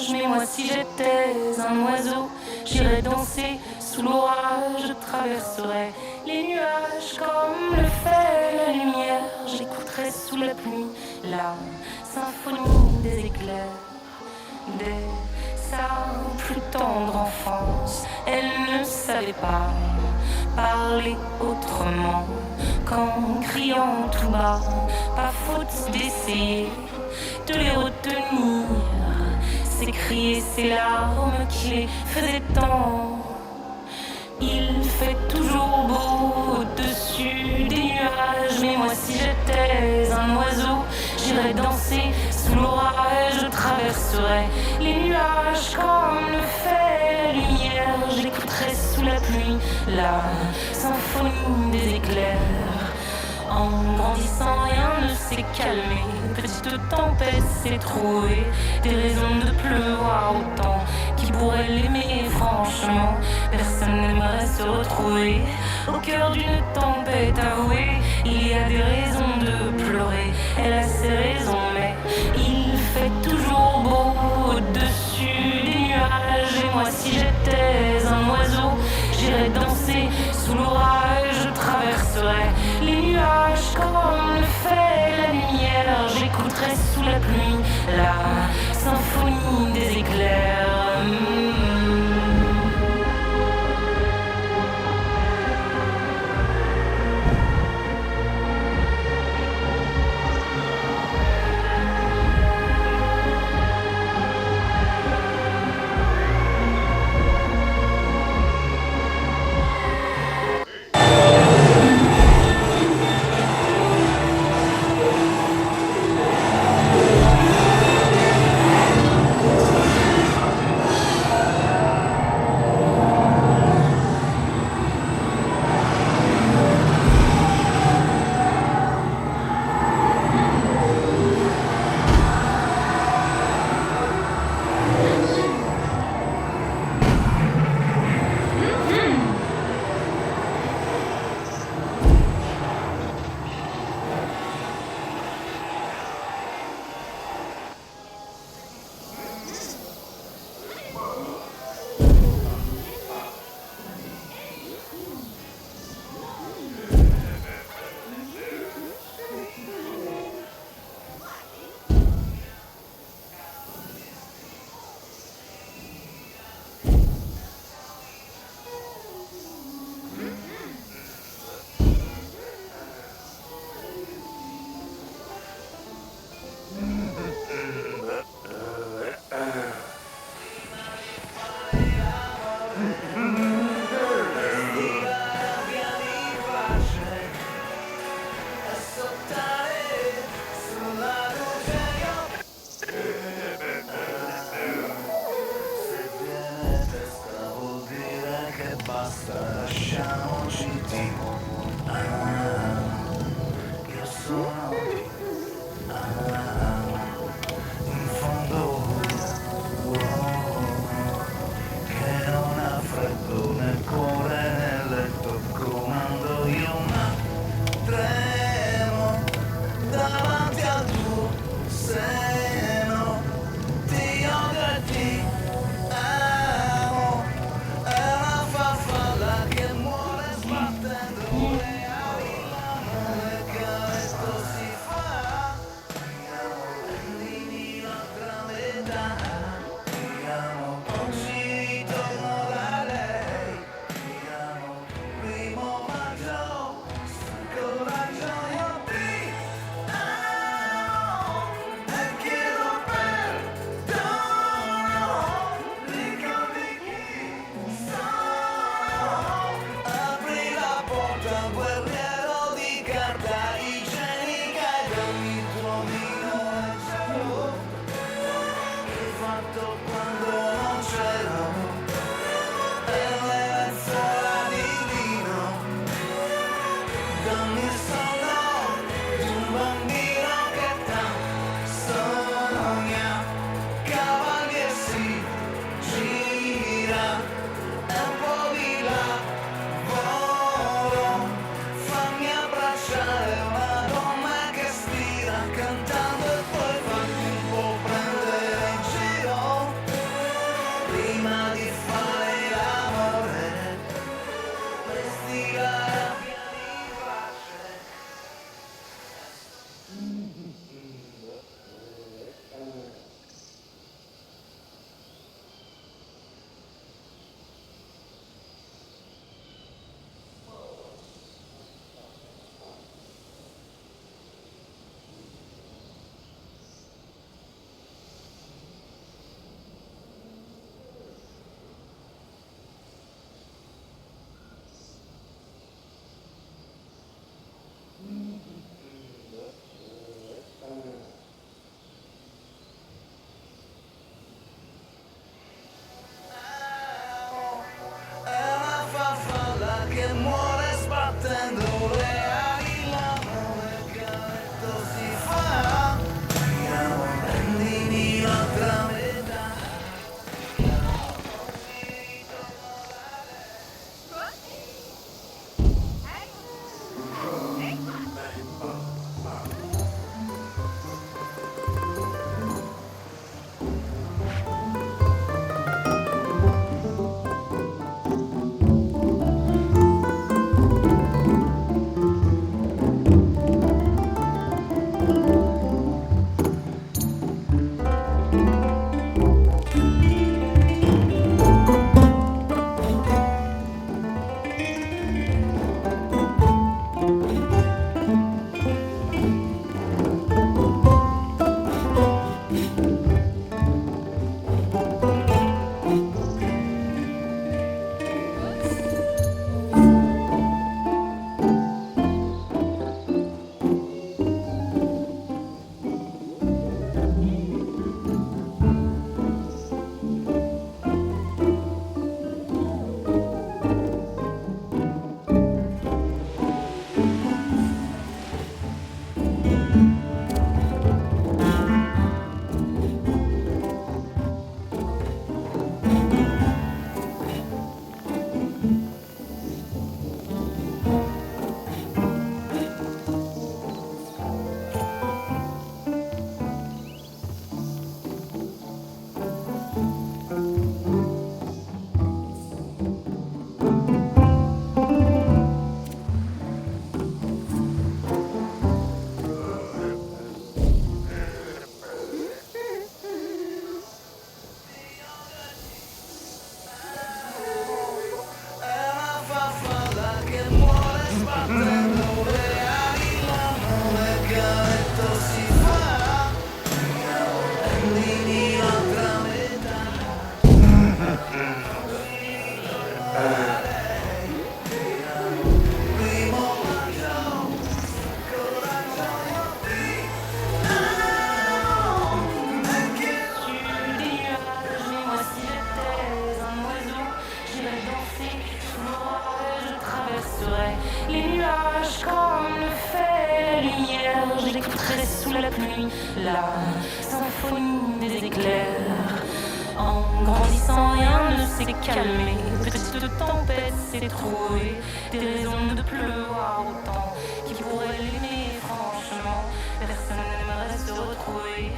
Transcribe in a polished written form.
nuages, mais moi si j'étais un oiseau, j'irais danser sous l'orage, je traverserais les nuages comme le fait la lumière, j'écouterais sous la pluie la symphonie des éclairs. Dès sa plus tendre enfance, elle ne savait pas parler autrement qu'en criant tout bas. Pas faute d'essayer de les retenir, ces cris et ces larmes qui les faisaient tant. Il fait toujours beau au-dessus des nuages, mais moi si j'étais un oiseau, j'irais danser sous l'orage, je traverserais les nuages comme le fait la lumière, j'écouterais sous la pluie la symphonie des éclairs. En grandissant, rien ne s'est calmé. Petite tempête s'est trouvée, des raisons de pleuvoir autant. Qui pourrait l'aimer franchement? Personne n'aimerait se retrouver au cœur d'une tempête avouée. Il y a des raisons de pleurer, elle a ses raisons, mais il fait toujours beau au-dessus des nuages. Et moi, si j'étais un oiseau, j'irais danser sous l'orage, je traverserais les nuages comme le fait la lumière, j'écouterais sous la pluie la symphonie des éclairs. la symphonie des éclairs. En grandissant, rien ne s'est calmé. Petite tempête s'est trouvée, des raisons de pleuvoir autant. Qui pourrait l'aimer franchement? Personne n'aimerait se retrouver